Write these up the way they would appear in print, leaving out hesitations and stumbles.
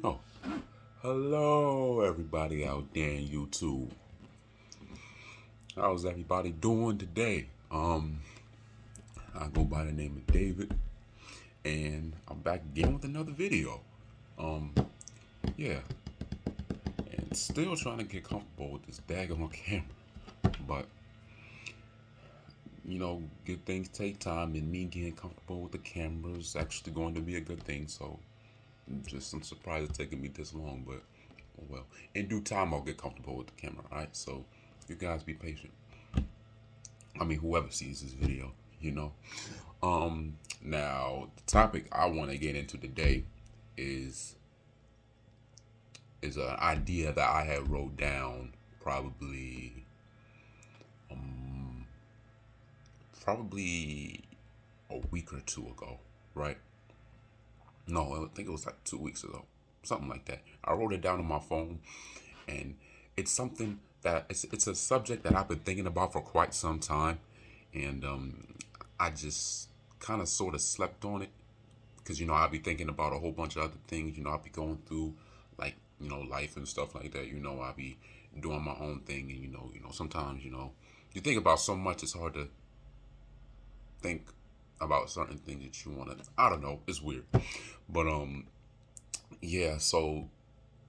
Oh, hello everybody out there in YouTube. How's everybody doing today? I go by the name of David, and I'm back again with another video. Um, yeah, and still trying to get comfortable with this daggone camera, but good things take time, and me getting comfortable with the camera is actually going to be a good thing. So, I'm surprised it's taking me this long, but oh well. In due time, I'll get comfortable with the camera. All right, so you guys be patient. I mean, whoever sees this video, you know. Now the topic I want to get into today is is an idea that I had wrote down probably probably a week or two ago, right? No, I think it was like 2 weeks ago, something like that. I wrote it down on my phone, and it's something that it's a subject that I've been thinking about for quite some time, and I just kind of sort of slept on it because I'll be thinking about a whole bunch of other things. I'll be going through like life and stuff like that. I'll be doing my own thing, and sometimes you think about so much, it's hard to think about certain things that you want to. I don't know, it's weird, but yeah. So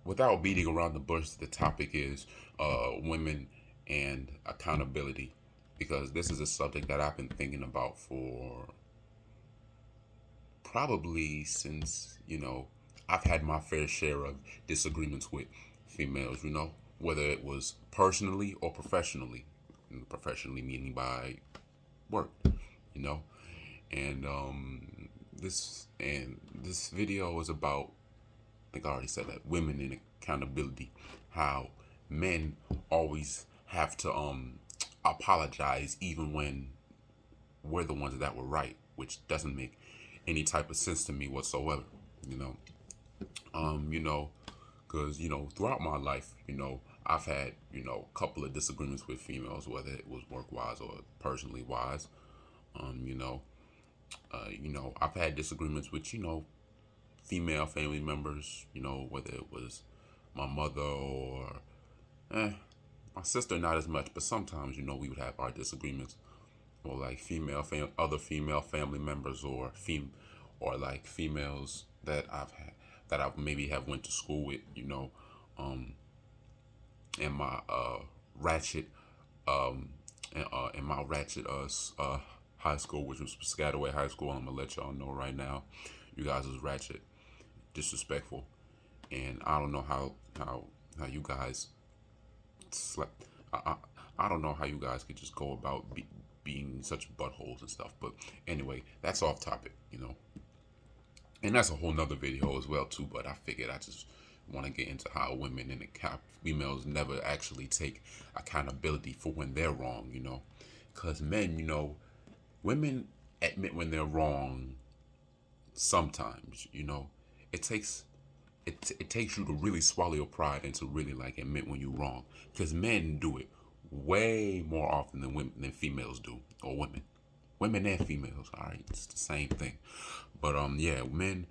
without beating around the bush, the topic is women and accountability, because this is a subject that I've been thinking about for probably since I've had my fair share of disagreements with females. Whether it was personally or professionally. Professionally meaning by work. You know, and this video is about. I think I already said that, women in accountability. How men always have to apologize even when we're the ones that were right, which doesn't make any type of sense to me whatsoever. You know, because throughout my life, I've had a couple of disagreements with females, whether it was work wise or personally wise. Um, you know, I've had disagreements with female family members. Whether it was my mother or my sister, not as much, but sometimes we would have our disagreements, or like other female family members, or or like females that I've maybe have went to school with, um, in my ratchet, um, in my ratchet high school, which was Piscataway High School. I'm gonna let y'all know right now, you guys was ratchet, disrespectful, and I don't know how you guys slept. I don't know how you guys could just go about being such buttholes and stuff. But anyway, that's off topic, and that's a whole nother video as well too. But I figured I just want to get into how women and females never actually take accountability for when they're wrong. Because men, women admit when they're wrong sometimes. It takes it takes you to really swallow your pride and to really like admit when you're wrong, because men do it way more often than females do, or women and females. All right, it's the same thing. But yeah, men,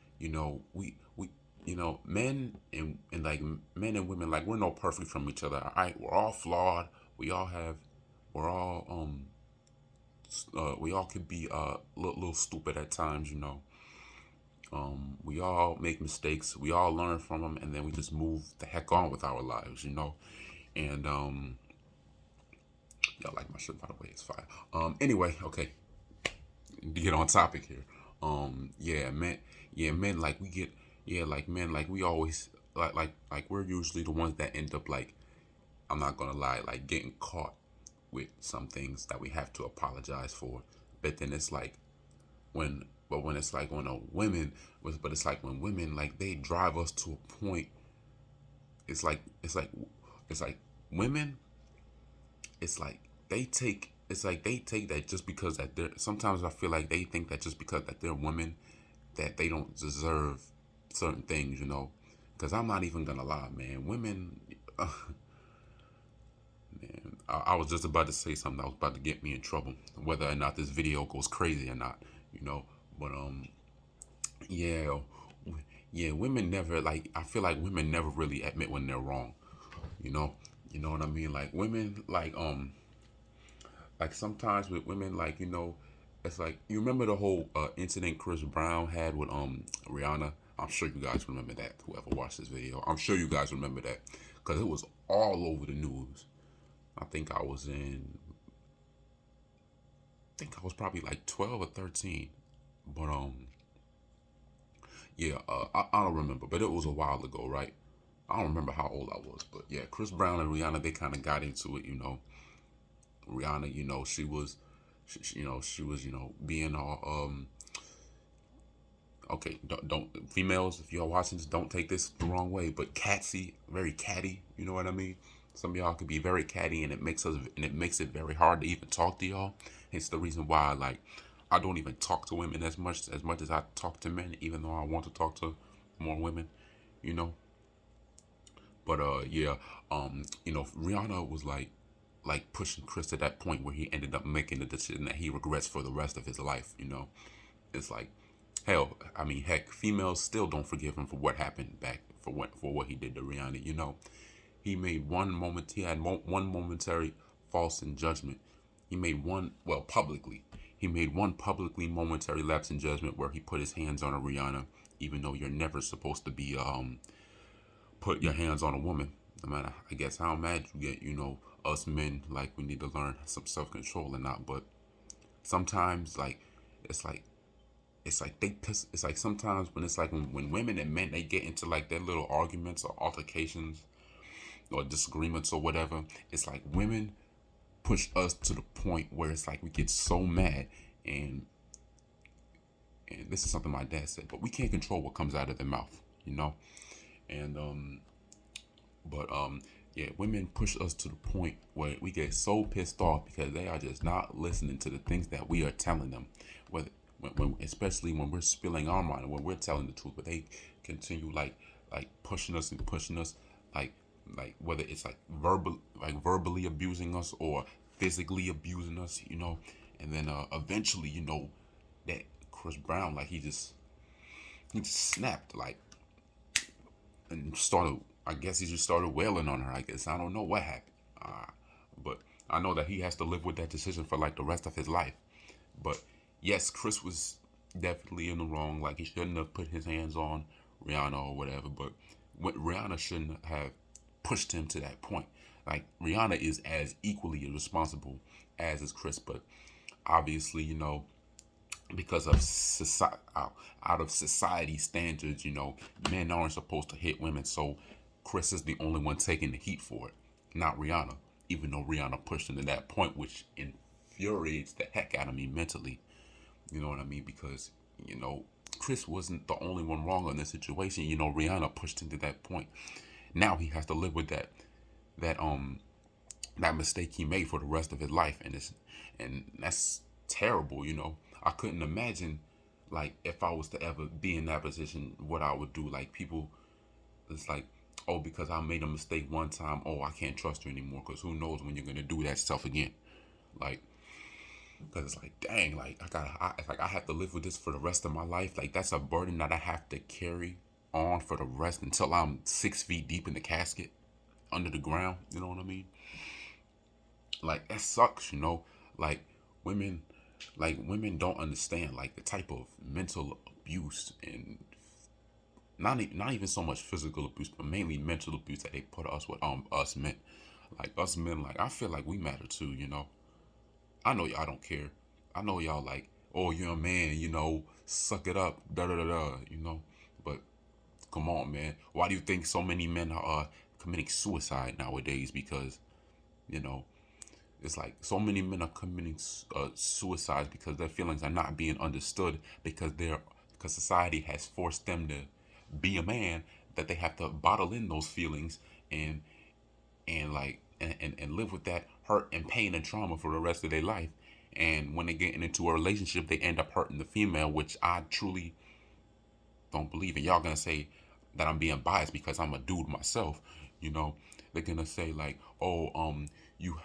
we men and women, like, we're no perfect from each other. All right, we're all flawed. We all have we're all we all could be little stupid at times. We all make mistakes. We all learn from them, and then we just move the heck on with our lives. And y'all like my shirt, by the way. It's fire. Anyway, okay, to get on topic here. Yeah, men. Yeah, men. Like we get. Yeah, like men. Like we always. Like we're usually the ones that end up, like, I'm not gonna lie, like getting caught with some things that we have to apologize for. But then it's like when it's like when a women but it's like when women, like, they drive us to a point. It's like women, it's like they take that just because that they're, sometimes I feel like they think that just because that they're women, that they don't deserve certain things. Because I'm not even gonna lie, man, women, man, I was just about to say something that was about to get me in trouble, whether or not this video goes crazy or not. you know but yeah, yeah, women never like. I feel like women never really admit when they're wrong. You know, you know what I mean. Like women, like sometimes with women, like it's like you remember the whole incident Chris Brown had with Rihanna. I'm sure you guys remember that. Whoever watched this video, I'm sure you guys remember that because it was all over the news. I think I was in. I think I was probably like 12 or 13, but yeah, I don't remember, but it was a while ago, right? I don't remember how old I was, but yeah, Chris Brown and Rihanna, they kind of got into it. Rihanna, she was, being all okay. Don't females, if y'all watching this, don't take this the wrong way, but catsy, very catty. You know what I mean? Some of y'all could be very catty, and it makes it very hard to even talk to y'all. It's the reason why, like, I don't even talk to women as much as I talk to men, even though I want to talk to more women. You know, but yeah, Rihanna was like pushing Chris to that point where he ended up making the decision that he regrets for the rest of his life. It's like hell. I mean, heck, females still don't forgive him for what happened back for what he did to Rihanna. He made one moment. He had one momentary false in judgment. He made one well publicly. He made one publicly momentary lapse in judgment where he put his hands on a Rihanna, even though you're never supposed to be put your hands on a woman. No matter, I guess, how mad you get, us men, like, we need to learn some self control and not. But sometimes, like, it's like, it's like they piss. It's like sometimes when it's like when women and men they get into like their little arguments or altercations or disagreements or whatever. It's like women push us to the point where it's like we get so mad and this is something my dad said, but we can't control what comes out of their mouth, you know. And But yeah, women push us to the point where we get so pissed off because they are just not listening to the things that we are telling them. Whether especially when we're spilling our mind, when we're telling the truth, but they continue like pushing us and pushing us, like whether it's like verbally abusing us or physically abusing us, and then eventually, that Chris Brown, like he just snapped, like, and started. I guess he just started wailing on her. I guess I don't know what happened, but I know that he has to live with that decision for like the rest of his life. But yes, Chris was definitely in the wrong. Like he shouldn't have put his hands on Rihanna or whatever. But Rihanna shouldn't have pushed him to that point. Like Rihanna is as equally responsible as is Chris, but obviously, because of society, out of society standards, men aren't supposed to hit women. So Chris is the only one taking the heat for it, not Rihanna. Even though Rihanna pushed him to that point, which infuriates the heck out of me mentally. You know what I mean? Because Chris wasn't the only one wrong in this situation. Rihanna pushed him to that point. Now he has to live with that that mistake he made for the rest of his life, and that's terrible. I couldn't imagine, like, if I was to ever be in that position, what I would do. Like, people, it's like, oh, because I made a mistake one time, oh, I can't trust you anymore, because who knows when you're gonna do that stuff again. Like, because it's like, dang, like it's like I have to live with this for the rest of my life. Like, that's a burden that I have to carry on for the rest until I'm 6 feet deep in the casket under the ground. You know what I mean? Like, that sucks. Like, women women don't understand like the type of mental abuse and not even so much physical abuse, but mainly mental abuse that they put us with us men. Like us men, like I feel like we matter too. I know y'all don't care. I know y'all like, oh, you're a man, suck it up, da da da da. But come on, man. Why do you think so many men are committing suicide nowadays? Because you know it's like so many men are committing suicides because their feelings are not being understood because society has forced them to be a man, that they have to bottle in those feelings and and live with that hurt and pain and trauma for the rest of their life. And when they get into a relationship, they end up hurting the female, which I truly don't believe in. Y'all gonna say that I'm being biased because I'm a dude myself. You know, they're gonna say like, oh, you,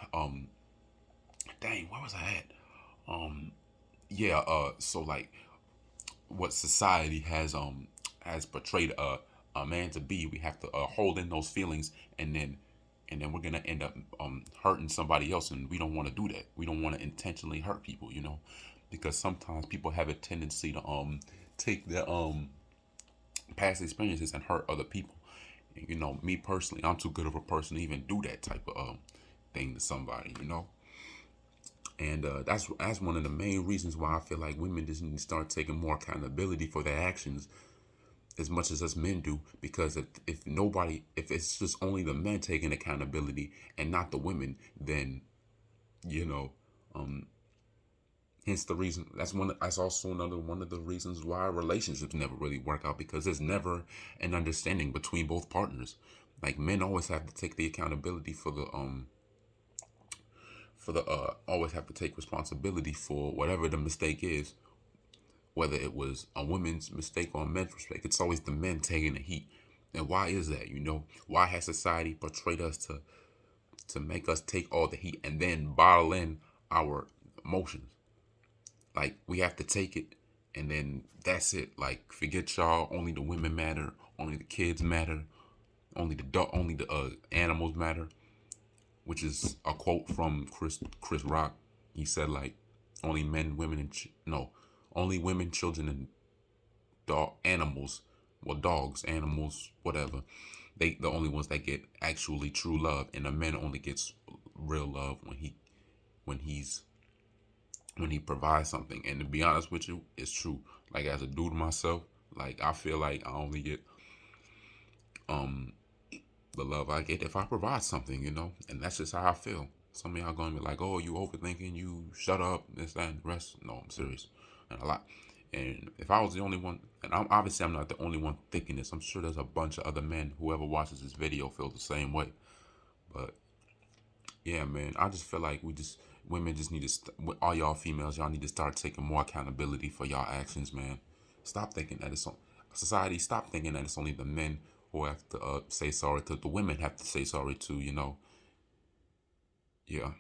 dang, where was I at? Yeah, so like what society has has portrayed a man to be, we have to hold in those feelings, and then we're gonna end up hurting somebody else, and we don't want to do that. We don't want to intentionally hurt people, you know, because sometimes people have a tendency to take their past experiences and hurt other people. And, you know, me personally, I'm too good of a person to even do that type of thing to somebody, you know. And that's one of the main reasons why I feel like women just need to start taking more accountability for their actions as much as us men do. Because if it's just only the men taking accountability and not the women, then you know, um, hence the reason. That's also another one of the reasons why relationships never really work out, because there's never an understanding between both partners. Like, men always have to take the accountability for the always have to take responsibility for whatever the mistake is, whether it was a woman's mistake or a man's mistake. It's always the men taking the heat. And why is that? You know, why has society portrayed us to make us take all the heat and then bottle in our emotions? Like, we have to take it, and then that's it. Like, forget y'all. Only the women matter. Only the kids matter. Only the animals matter. Which is a quote from Chris Rock. He said, like, only men, women, and no, only women, children, and animals. Well, dogs, animals, whatever. They the only ones that get actually true love, and a man only gets real love when he's when he provides something. And to be honest with you, it's true. Like, as a dude myself, like, I feel like I only get um the love I get if I provide something, you know? And that's just how I feel. Some of y'all gonna be like, oh, you overthinking, you shut up, this, that, and the rest. No, I'm serious. And a lot. And if I was the only one, and I'm not the only one thinking this, I'm sure there's a bunch of other men, whoever watches this video feels the same way. But yeah, man, I just feel like women just need to, all y'all females, y'all need to start taking more accountability for y'all actions, man. Stop thinking that society, stop thinking that it's only the men who have to say sorry to, the women have to say sorry to, you know. Yeah,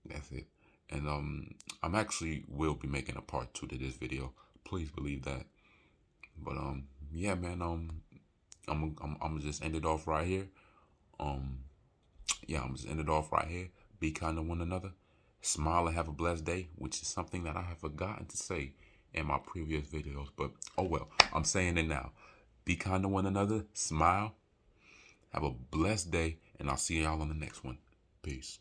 that's it. And I'm actually will be making a part 2 to this video. Please believe that. But yeah, man, I'm gonna just end it off right here. Um, yeah, I'm just end it off right here. Be kind to one another. Smile and have a blessed day, which is something that I have forgotten to say in my previous videos. But oh well, I'm saying it now. Be kind to one another. Smile. Have a blessed day, and I'll see y'all on the next one. Peace.